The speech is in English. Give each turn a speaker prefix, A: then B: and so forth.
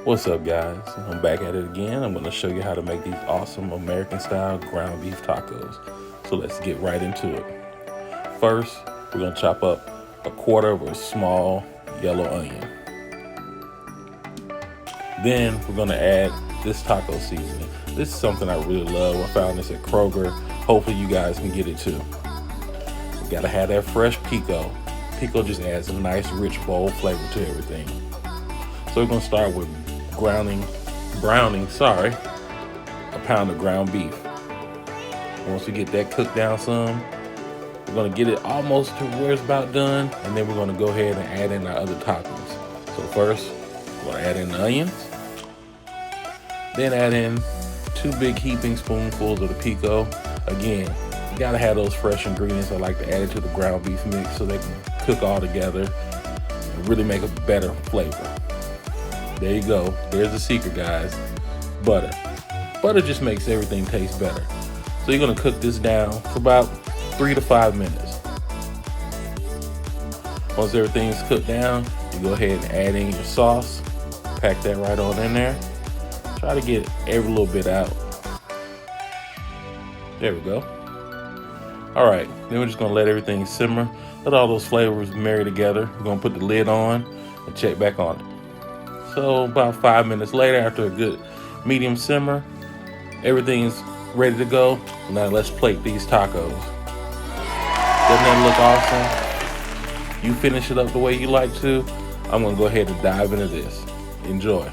A: What's up, guys? I'm back at it again. I'm going to show you how to make these awesome American style ground beef tacos. So let's get right into it. First, we're going to chop up a quarter of a small yellow onion. Then we're going to add this taco seasoning. This is something I really love. I found this at Kroger. Hopefully you guys can get it too. You got to have that fresh pico. Pico just adds a nice rich bold flavor to everything. So we're going to start with browning a pound of ground beef. Once we get that cooked down some, we're going to get it almost to where it's about done, and then we're going to go ahead and add in our other toppings. So first, we're going to add in the onions, then add in 2 big heaping spoonfuls of the pico. Again, you got to have those fresh ingredients. I like to add it to the ground beef mix so they can cook all together and really make a better flavor. There you go. There's the secret, guys. Butter. Butter just makes everything taste better. So you're going to cook this down for about 3 to 5 minutes. Once everything's cooked down, you go ahead and add in your sauce. Pack that right on in there. Try to get every little bit out. There we go. All right, then we're just going to let everything simmer. Let all those flavors marry together. We're going to put the lid on and check back on it. So about 5 minutes later, after a good medium simmer, everything's ready to go. Now let's plate these tacos. Doesn't that look awesome? You finish it up the way you like to. I'm gonna go ahead and dive into this. Enjoy.